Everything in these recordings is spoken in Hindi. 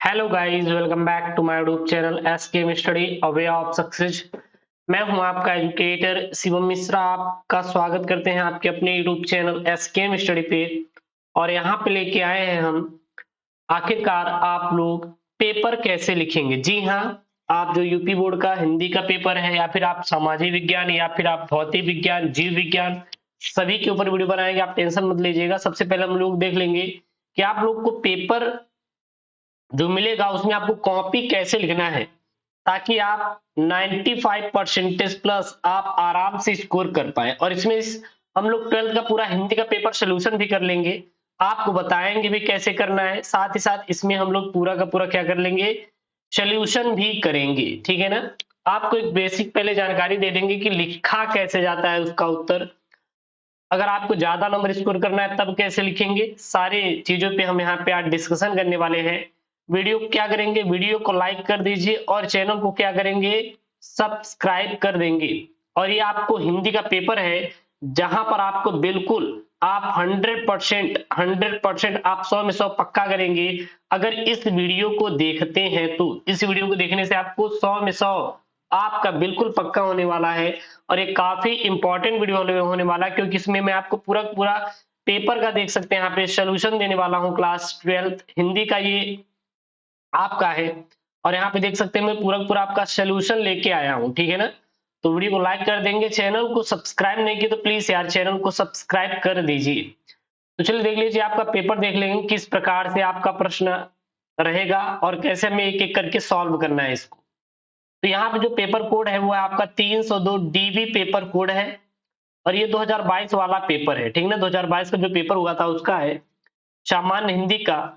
Hello guys, welcome back to my YouTube channel SK study a way of success. मैं हूं आपका एजुकेटर शिवम मिश्रा। आपका स्वागत करते हैं आपके अपने यूट्यूब चैनल एसके स्टडी पे। और यहां पे लेके आए हैं हम आखिरकार आप लोग पेपर कैसे लिखेंगे। जी हाँ, आप जो यूपी बोर्ड का हिंदी का पेपर है या फिर आप सामाजिक विज्ञान या फिर आप भौतिक विज्ञान, जीव विज्ञान, सभी के ऊपर वीडियो बनाएंगे। आप टेंशन मत लीजिएगा। सबसे पहले हम लोग देख लेंगे कि आप लोग को पेपर जो मिलेगा उसमें आपको कॉपी कैसे लिखना है, ताकि आप 95 परसेंटेज प्लस आप आराम से स्कोर कर पाए। और इसमें हम लोग 12th का पूरा हिंदी का पेपर सोल्यूशन भी कर लेंगे, आपको बताएंगे भी कैसे करना है। साथ ही साथ इसमें हम लोग पूरा का पूरा क्या कर लेंगे, सोल्यूशन भी करेंगे। ठीक है ना। आपको एक बेसिक पहले जानकारी दे देंगे कि लिखा कैसे जाता है उसका उत्तर। अगर आपको ज्यादा नंबर स्कोर करना है तब कैसे लिखेंगे, सारी चीजों पे हम यहाँ पे आज डिस्कशन करने वाले हैं। वीडियो को क्या करेंगे, वीडियो को लाइक कर दीजिए और चैनल को क्या करेंगे, सब्सक्राइब कर देंगे। और ये आपको हिंदी का पेपर है जहां पर आपको बिल्कुल आप 100% आप 100 में 100 पक्का करेंगे। अगर इस वीडियो को देखते हैं तो इस वीडियो को देखने से आपको 100 में 100 आपका बिल्कुल पक्का होने वाला है। और ये काफी इंपॉर्टेंट वीडियो होने वाला है, क्योंकि इसमें मैं आपको पूरा पूरा पेपर का देख सकते हैं यहाँ पे सोल्यूशन देने वाला हूँ। क्लास 12th हिंदी का ये आपका है। और यहाँ पे देख सकते हैं मैं पूरा पूरा आपका सोल्यूशन लेके आया हूँ। ठीक है ना। तो वीडियो को लाइक कर देंगे, चैनल को सब्सक्राइब नहीं किया तो प्लीज यार चैनल को सब्सक्राइब कर दीजिए। तो चलिए देख लीजिए, आपका पेपर देख लेंगे किस प्रकार से आपका प्रश्न रहेगा और कैसे हमें एक एक करके सॉल्व करना है इसको। तो यहाँ पे जो पेपर कोड है वो है आपका 302 डीबी पेपर कोड है। और ये 2022 वाला पेपर है। ठीक है ना। 2022 का जो पेपर हुआ था उसका है सामान्य हिंदी का।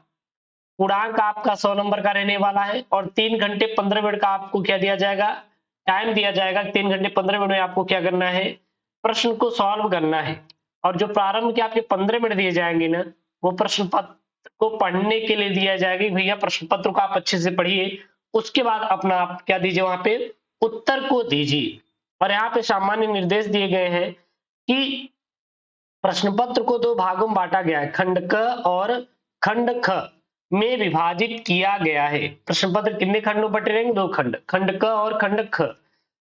पूर्णांक आपका 100 नंबर का रहने वाला है और 3 घंटे 15 मिनट का आपको क्या दिया जाएगा, टाइम दिया जाएगा। 3 घंटे 15 मिनट में आपको क्या करना है, प्रश्न को सॉल्व करना है। और जो प्रारंभ के आपके 15 मिनट दिए जाएंगे ना, वो प्रश्न पत्र को पढ़ने के लिए दिया जाएगा। भैया प्रश्न पत्र को आप अच्छे से पढ़िए, उसके बाद अपना आप क्या दीजिए, वहां पे उत्तर को दीजिए। और यहाँ पे सामान्य निर्देश दिए गए हैं कि प्रश्न पत्र को दो भागों में बांटा गया है, खंड क और खंड ख में विभाजित किया गया है। प्रश्न पत्र कितने खंडों में बटे रहेंगे, दो खंड, खंड क और खंड ख।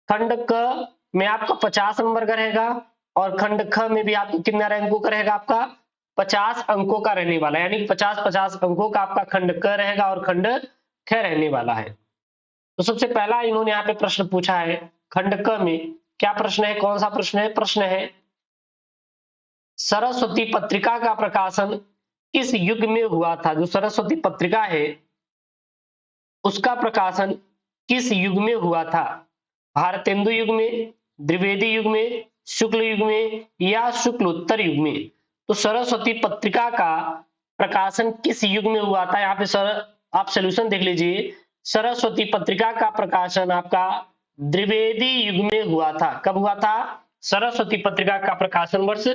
खंड क में आपका 50 नंबर का रहेगा और खंड ख में भी आपको कितना अंकों का रहेगा, आपका 50 अंकों का रहने वाला है। यानी 50-50 अंकों का आपका खंड क रहेगा और खंड ख रहने वाला है। तो सबसे पहला इन्होंने यहाँ पे प्रश्न पूछा है खंड क में। क्या प्रश्न है, कौन सा प्रश्न है, प्रश्न है सरस्वती पत्रिका का प्रकाशन किस युग में हुआ था। जो सरस्वती पत्रिका है उसका प्रकाशन किस युग में हुआ था, भारतेंदु युग में, द्विवेदी युग में, शुक्ल युग में या शुक्लोत्तर युग में। तो सरस्वती पत्रिका का प्रकाशन किस युग में हुआ था, यहाँ पे सर आप सोल्यूशन देख लीजिए। सरस्वती पत्रिका का प्रकाशन आपका द्विवेदी युग में हुआ था। कब हुआ था, सरस्वती पत्रिका का प्रकाशन वर्ष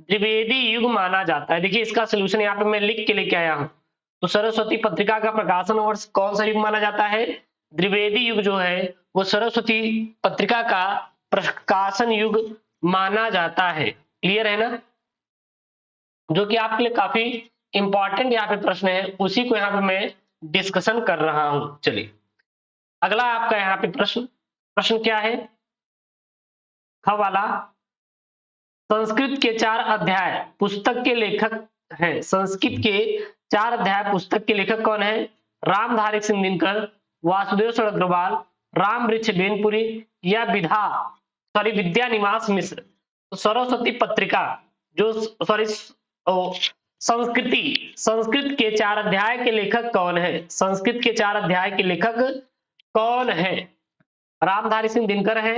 द्विवेदी युग माना जाता है। देखिए इसका सोल्यूशन यहाँ पे मैं लिख के लेके आया हूं। तो सरस्वती पत्रिका का प्रकाशन वर्ष कौन सा युग माना जाता है, द्विवेदी युग जो है वो सरस्वती पत्रिका का प्रकाशन युग माना जाता है। क्लियर है ना। जो कि आपके लिए काफी इंपॉर्टेंट यहाँ पे प्रश्न है, उसी को यहाँ पे मैं डिस्कशन कर रहा हूं। चलिए अगला आपका यहाँ पे प्रश्न, प्रश्न क्या है, ख वाला, संस्कृत के 4 अध्याय पुस्तक के लेखक हैं। संस्कृत के 4 अध्याय पुस्तक के लेखक कौन है, रामधारी सिंह दिनकर, वासुदेव शरद अग्रवाल, राम वृक्ष बेनपुरी या विद्या निवास मिश्र। तो सरस्वती पत्रिका जो संस्कृत के 4 अध्याय के लेखक कौन है, संस्कृत के 4 अध्याय के लेखक कौन है, रामधारी सिंह दिनकर है,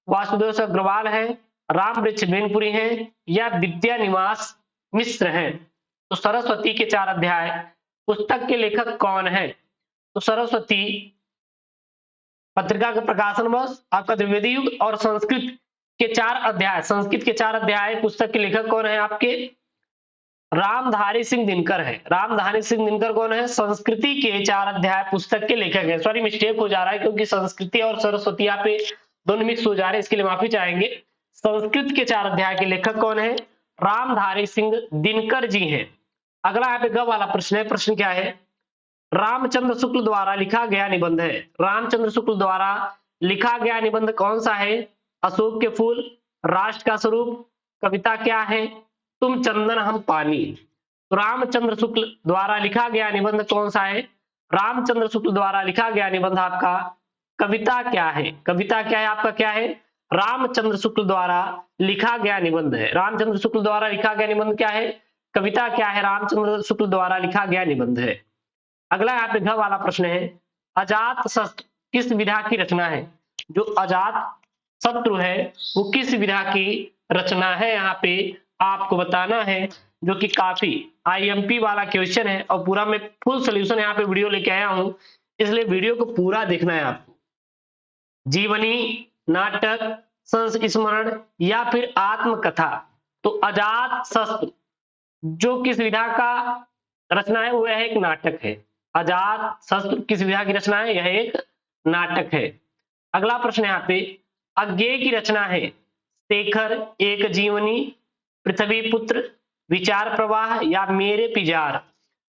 वासुदेव शरद अग्रवाल है, राम वृक्ष बेनपुरी है या विद्या निवास मिश्र है। तो सरस्वती के 4 अध्याय पुस्तक के लेखक कौन है, तो सरस्वती पत्रिका का प्रकाशन वर्ष आपका द्विवेदी युग और संस्कृत के 4 अध्याय, संस्कृत के 4 अध्याय पुस्तक के लेखक कौन है, आपके रामधारी सिंह दिनकर है। रामधारी सिंह दिनकर कौन है, संस्कृति के 4 अध्याय पुस्तक के लेखक है। सॉरी मिस्टेक हो जा रहा है क्योंकि संस्कृति और सरस्वती यहाँ पे दोनों मिक्स हो जा रहे हैं, इसके लिए माफी चाहेंगे। संस्कृत के 4 अध्याय के लेखक कौन है, रामधारी सिंह दिनकर जी हैं। अगला यहाँ पे ग वाला प्रश्न है, प्रश्न क्या है, रामचंद्र शुक्ल द्वारा लिखा गया निबंध है। रामचंद्र शुक्ल द्वारा लिखा गया निबंध कौन सा है? अशोक के फूल, राष्ट्र का स्वरूप, कविता क्या है, तुम चंदन हम पानी। तो रामचंद्र शुक्ल द्वारा लिखा गया निबंध कौन सा है? रामचंद्र शुक्ल द्वारा लिखा गया निबंध आपका कविता क्या है? कविता क्या है आपका? क्या है? रामचंद्र शुक्ल द्वारा लिखा गया निबंध है। रामचंद्र शुक्ल द्वारा लिखा गया निबंध क्या है? कविता क्या है? रामचंद्र शुक्ल द्वारा लिखा गया निबंध है। अगला यहाँ पे घ वाला प्रश्न है, अजात शत्रु किस विधा की रचना है? जो अजात शत्रु है वो किस विधा की रचना है, यहाँ पे आपको बताना है, जो कि काफी आईएमपी वाला क्वेश्चन है और पूरा मैं फुल सोल्यूशन यहाँ पे वीडियो लेके आया हूं, इसलिए वीडियो को पूरा देखना है आपको। जीवनी, नाटक, संस्मरण या फिर आत्मकथा। तो अजात शत्रु जो किस विधा का रचना है, वह एक नाटक है। अजात शत्रु किस विधा की रचना है? यह एक नाटक है। अगला प्रश्न यहाँ पे, अज्ञेय की रचना है शेखर, एक जीवनी, पृथ्वी पुत्र, विचार प्रवाह या मेरे पिजार।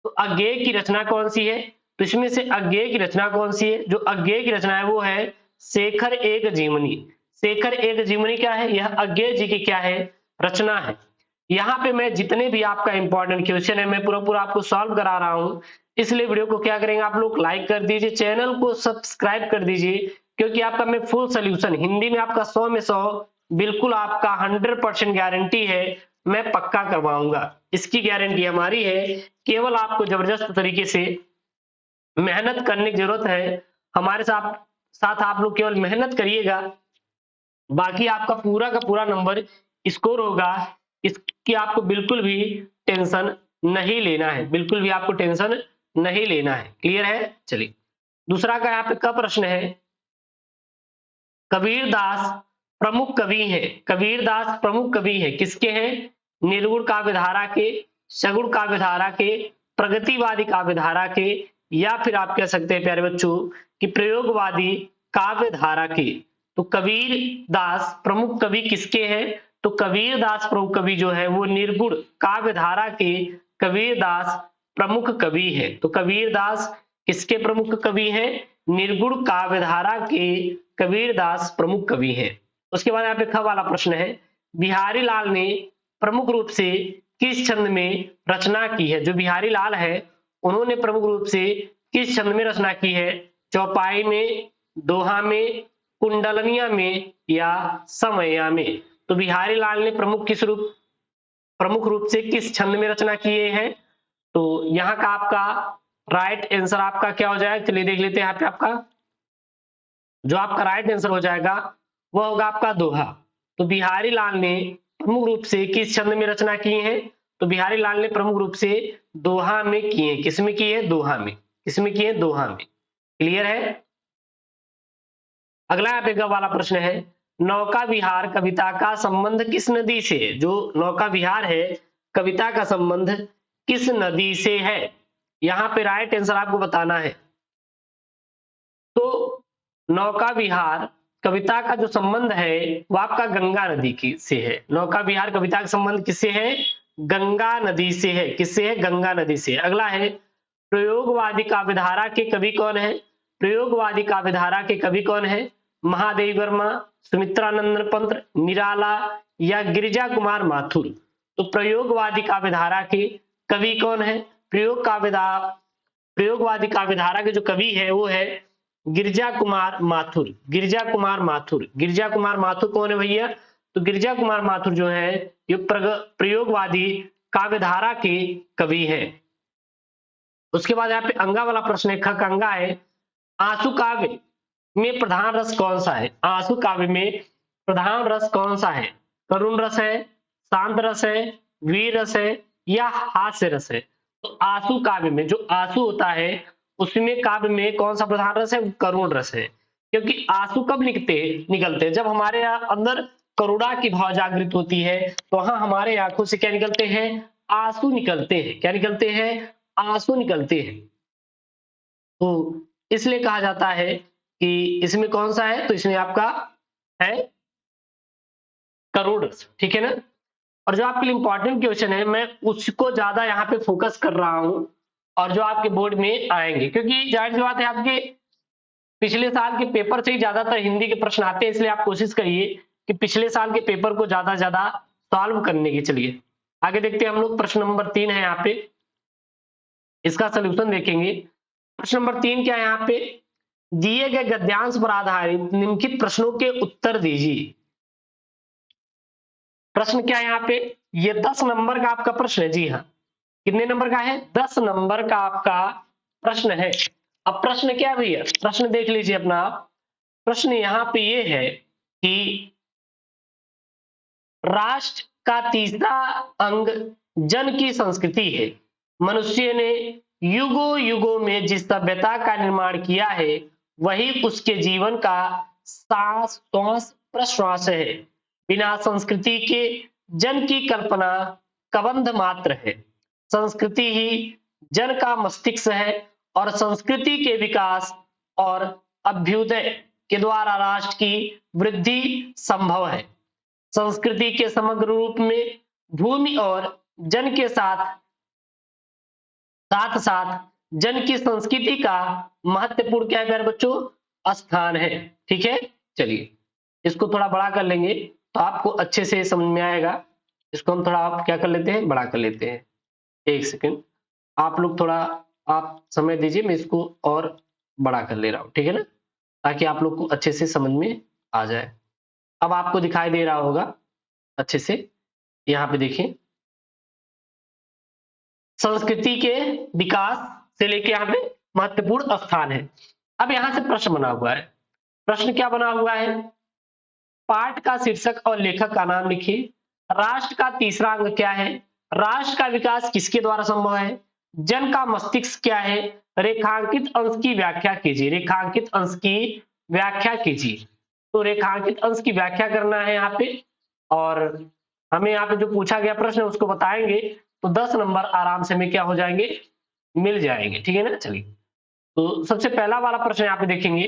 तो अज्ञेय की रचना कौन सी है? तो इसमें से अज्ञेय की रचना कौन सी है? जो अज्ञेय की रचना है वो है शेखर एक जीवनी। शेखर एक जीवनी क्या है? यह अज्ञेय जी की क्या है? रचना है। यहाँ पे मैं जितने भी आपका इंपॉर्टेंट क्वेश्चन है मैं पूरा पूरा आपको सॉल्व करा रहा हूं, इसलिए वीडियो को क्या करेंगे आप लोग, लाइक कर दीजिए, चैनल को सब्सक्राइब कर दीजिए, क्योंकि आपका मैं फुल सोल्यूशन हिंदी में आपका 100 में 100 बिल्कुल आपका 100% गारंटी है, मैं पक्का करवाऊंगा। इसकी गारंटी हमारी है, केवल आपको जबरदस्त तरीके से मेहनत करने की जरूरत है। हमारे साथ साथ आप लोग केवल मेहनत करिएगा, बाकी आपका पूरा का पूरा नंबर स्कोर होगा। इसकी आपको बिल्कुल भी टेंशन नहीं लेना है, बिल्कुल भी आपको टेंशन नहीं लेना है। क्लियर है? चलिए दूसरा का यहाँ पे का प्रश्न है, कबीरदास प्रमुख कवि है। कबीरदास प्रमुख कवि है किसके हैं? निर्गुण काव्य धारा के, सगुण काव्य धारा के, प्रगतिवादी काव्य धारा के, या फिर आप कह सकते हैं प्यारे बच्चों कि प्रयोगवादी काव्य धारा के। तो कबीर दास प्रमुख कवि किसके हैं? तो कबीर दास प्रमुख कवि जो है वो निर्गुण काव्य धारा के कबीर दास प्रमुख कवि है। तो कबीर दास किसके प्रमुख कवि हैं? निर्गुण काव्य धारा के कबीर दास प्रमुख कवि हैं। उसके बाद यहाँ पे ख वाला प्रश्न है, बिहारी लाल ने प्रमुख रूप से किस छंद में रचना की है? जो बिहारी लाल है उन्होंने प्रमुख रूप से किस छंद में रचना की है? चौपाई में, दोहा में, कुंडलनिया में या समया में। तो बिहारी लाल ने प्रमुख रूप से किस छंद में रचना किए हैं? तो यहाँ का आपका राइट आंसर आपका क्या हो जाएगा? चलिए देख लेते हैं। यहाँ पे आपका जो आपका राइट आंसर हो जाएगा वह होगा आपका दोहा। तो बिहारी लाल ने प्रमुख रूप से किस छंद में रचना की है? तो बिहारी लाल ने प्रमुख रूप से दोहा में किए। किस में किए? दोहा में। किसमें किए? दोहा में। क्लियर है? अगला यहाँ पे ग वाला प्रश्न है, नौका विहार कविता का संबंध किस नदी से है? जो नौका विहार है कविता का संबंध किस नदी से है? यहाँ पे राइट आंसर आपको बताना है। तो नौका विहार कविता का जो संबंध है वो आपका गंगा नदी की से है। नौका विहार कविता का संबंध किससे है? गंगा नदी से है। किससे है? गंगा नदी से। अगला है, प्रयोगवादी काव्यधारा के कवि कौन है? प्रयोगवादी काव्यधारा के कवि कौन है? महादेवी वर्मा, सुमित्रानंद पंत, निराला या गिरिजा कुमार माथुर। तो प्रयोगवादी काव्यधारा के कवि कौन है? प्रयोगवादी काव्यधारा के जो कवि है वो है गिरिजा कुमार माथुर। गिरिजा कुमार माथुर। गिरिजा कुमार माथुर कौन है भैया? तो गिरिजा कुमार माथुर जो है ये प्रयोगवादी काव्यधारा के कवि है। उसके बाद यहाँ पे अंगा वाला प्रश्न है, ख का अंगा है, आंसू काव्य में प्रधान रस कौन सा है? आंसू काव्य में प्रधान रस कौन सा है? करुण रस है, शांत रस है, वीर रस है या हास्य रस है? तो आंसू काव्य में जो आंसू होता है उसमें काव्य में कौन सा प्रधान रस है? करुण रस है। क्योंकि आंसू कब निकलते हैं? जब हमारे अंदर करुणा की भाव जागृत होती है तो वहां हमारे आंखों से क्या निकलते हैं? आंसू निकलते हैं। क्या निकलते हैं? आंसू निकलते हैं। तो इसलिए कहा जाता है कि इसमें कौन सा है? तो इसमें आपका है करुण रस। ठीक है ना? और जो आपके लिए इंपॉर्टेंट क्वेश्चन है मैं उसको ज्यादा यहाँ पे फोकस कर रहा हूं, और जो आपके बोर्ड में आएंगे, क्योंकि जाहिर सी बात है आपके पिछले साल के पेपर से ही ज्यादातर हिंदी के प्रश्न आते हैं, इसलिए आप कोशिश करिए कि पिछले साल के पेपर को ज्यादा से ज्यादा सॉल्व करने की। चलिए आगे देखते हैं हम लोग। प्रश्न नंबर 3 है यहाँ पे, इसका सोल्यूशन देखेंगे। प्रश्न नंबर 3 क्या है यहाँ पे, दिए गए गद्यांश पर आधारित निम्नलिखित प्रश्नों के उत्तर दीजिए। प्रश्न क्या है यहाँ पे, ये 10 नंबर का आपका प्रश्न है। जी हाँ, कितने नंबर का है, 10 नंबर का आपका प्रश्न है। अब प्रश्न क्या है भैया, प्रश्न देख लीजिए अपना आप। प्रश्न यहाँ पे ये है कि राष्ट्र का तीसरा अंग जन की संस्कृति है। मनुष्य ने युगों युगों में जिस सभ्यता का निर्माण किया है वही उसके जीवन का सांस श्वास प्रश्वास है। बिना संस्कृति के जन की कल्पना कबंध मात्र है। संस्कृति ही जन का मस्तिष्क है और संस्कृति के विकास और अभ्युदय के द्वारा राष्ट्र की वृद्धि संभव है। संस्कृति के समग्र रूप में भूमि और जन के साथ साथ साथ जन की संस्कृति का महत्वपूर्ण क्या है प्यारे बच्चों, स्थान है। ठीक है, चलिए इसको थोड़ा बड़ा कर लेंगे तो आपको अच्छे से समझ में आएगा। इसको हम थोड़ा आप क्या कर लेते हैं, बड़ा कर लेते हैं। एक सेकंड आप लोग थोड़ा आप समय दीजिए, मैं इसको और बड़ा कर ले रहा हूं, ठीक है ना, ताकि आप लोग को अच्छे से समझ में आ जाए। अब आपको दिखाई दे रहा होगा अच्छे से, यहाँ पे देखिए संस्कृति के विकास से लेके यहाँ पे महत्वपूर्ण स्थान है। अब यहाँ से प्रश्न बना हुआ है। प्रश्न क्या बना हुआ है, पाठ का शीर्षक और लेखक का नाम लिखिए। राष्ट्र का तीसरा अंग क्या है, राष्ट्र का विकास किसके द्वारा संभव है, जन का मस्तिष्क क्या है, रेखांकित अंश की व्याख्या कीजिए। रेखांकित अंश की व्याख्या कीजिए। तो रेखांकित अंश की व्याख्या करना है यहाँ पे, और हमें यहाँ पे जो पूछा गया प्रश्न है उसको बताएंगे तो 10 नंबर आराम से हमें क्या हो जाएंगे, मिल जाएंगे। ठीक है ना, चलिए तो सबसे पहला वाला प्रश्न यहाँ पे देखेंगे,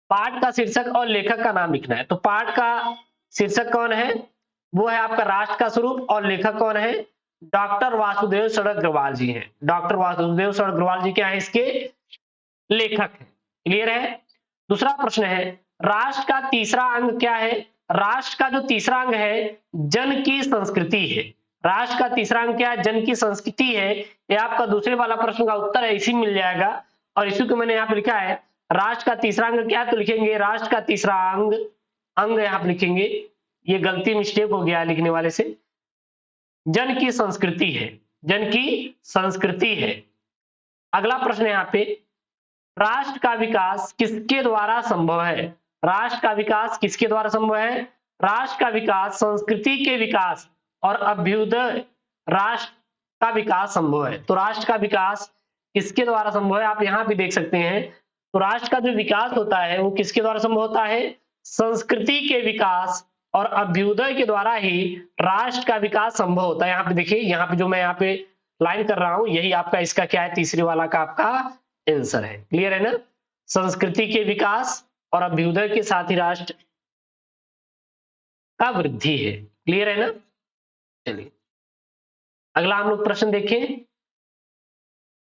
पाठ का शीर्षक और लेखक का नाम लिखना है। तो पाठ का शीर्षक कौन है, वो है आपका राष्ट्र का स्वरूप, और लेखक कौन है, डॉक्टर वासुदेव शरद अग्रवाल जी हैं। डॉक्टर वासुदेव शरद अग्रवाल जी क्या है, इसके लेखक है। क्लियर है। दूसरा प्रश्न है, राष्ट्र का तीसरा अंग क्या है, राष्ट्र का जो तीसरा अंग है जन की संस्कृति है। राष्ट्र का तीसरा अंग क्या है, जन की संस्कृति है। ये आपका दूसरे वाला प्रश्न का उत्तर है, इसी मिल जाएगा। और इसी को मैंने यहाँ पे लिखा है, राष्ट्र का तीसरा अंग क्या है, तो लिखेंगे राष्ट्र का तीसरा अंग, अंग यहाँ पे लिखेंगे, ये गलती मिस्टेक हो गया लिखने वाले से, जन की संस्कृति है, जन की संस्कृति है। अगला प्रश्न यहाँ पे, राष्ट्र का विकास किसके द्वारा संभव है। राष्ट्र का विकास किसके द्वारा संभव है, राष्ट्र का विकास संस्कृति के विकास और अभ्युदय राष्ट्र का विकास संभव है। तो राष्ट्र का विकास किसके द्वारा संभव है, आप यहाँ भी देख सकते हैं। तो राष्ट्र का जो विकास होता है वो किसके द्वारा संभव होता है, संस्कृति के विकास और अभ्युदय के द्वारा ही राष्ट्र का विकास संभव होता है। यहाँ पे देखिए, यहाँ पे जो मैं यहाँ पे लाइन कर रहा हूं यही आपका इसका क्या है, तीसरे वाला का आपका आंसर है। क्लियर है ना, संस्कृति के विकास और अभ्युदय के साथ ही राष्ट्र का वृद्धि है। क्लियर है ना, चलिए अगला हम लोग प्रश्न देखें।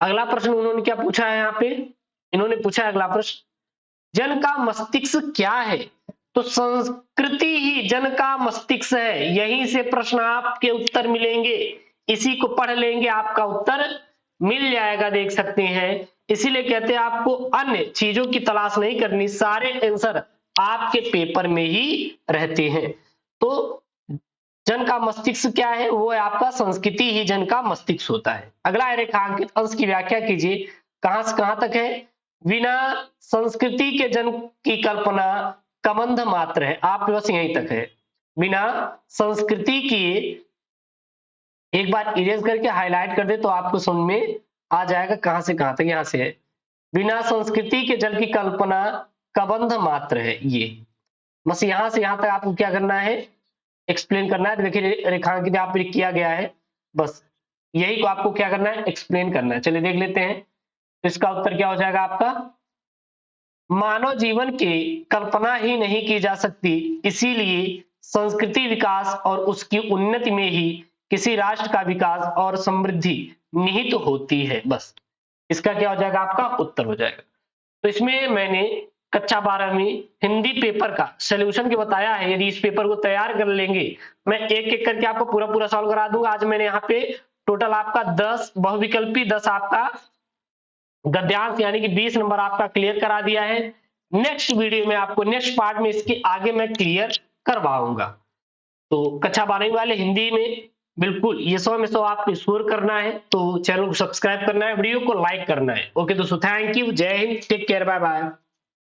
अगला प्रश्न उन्होंने क्या पूछा है, यहाँ पे इन्होंने पूछा है अगला प्रश्न, जन का मस्तिष्क क्या है। तो संस्कृति ही जन का मस्तिष्क है, यहीं से प्रश्न आपके उत्तर मिलेंगे, इसी को पढ़ लेंगे आपका उत्तर मिल जाएगा, देख सकते हैं। इसीलिए कहते हैं आपको अन्य चीजों की तलाश नहीं करनी, सारे आंसर आपके पेपर में ही रहते हैं। तो जन का मस्तिष्क क्या है, वो है आपका संस्कृति ही जन का मस्तिष्क होता है। अगला है रेखांकित अंश की व्याख्या कीजिए, कहां से कहां तक है, बिना संस्कृति के जन की कल्पना कबंध मात्र है, आप बस यहीं तक है। बिना संस्कृति की, एक बार इरेज करके हाईलाइट कर दे तो आपको समझ में आ जाएगा कहां से कहां तक, यहां से है, बिना संस्कृति के जल की कल्पना कबंध मात्र है। ये बस यहां से यहां तक आपको क्या करना है, एक्सप्लेन करना है। देखिए रेखांकित यहाँ पे किया गया है, बस यही को आपको क्या करना है, एक्सप्लेन करना है। चलिए देख लेते हैं, तो इसका उत्तर क्या हो जाएगा आपका, मानव जीवन की कल्पना ही नहीं की जा सकती, इसीलिए संस्कृति विकास और उसकी उन्नति में ही किसी राष्ट्र का विकास और समृद्धि निहित होती है। बस इसका क्या हो जाएगा, आपका उत्तर हो जाएगा। तो इसमें मैंने कक्षा 12वीं हिंदी पेपर का सॉल्यूशन के बताया है। यदि इस पेपर को तैयार कर लेंगे, मैं एक एक करके आपको पूरा पूरा सॉल्व करा दूंगा। आज मैंने यहाँ पे टोटल आपका 10 बहुविकल्पी, 10 आपका गद्यांश यानी कि 20 नंबर आपका क्लियर करा दिया है। नेक्स्ट वीडियो में आपको नेक्स्ट पार्ट में इसके आगे मैं क्लियर करवाऊंगा। तो कक्षा 12वीं वाले हिंदी में बिल्कुल ये 100 में 100 आपको स्कोर करना है। तो चैनल को सब्सक्राइब करना है, वीडियो को लाइक करना है। ओके दोस्तों, थैंक यू, जय Hind, take care, bye bye.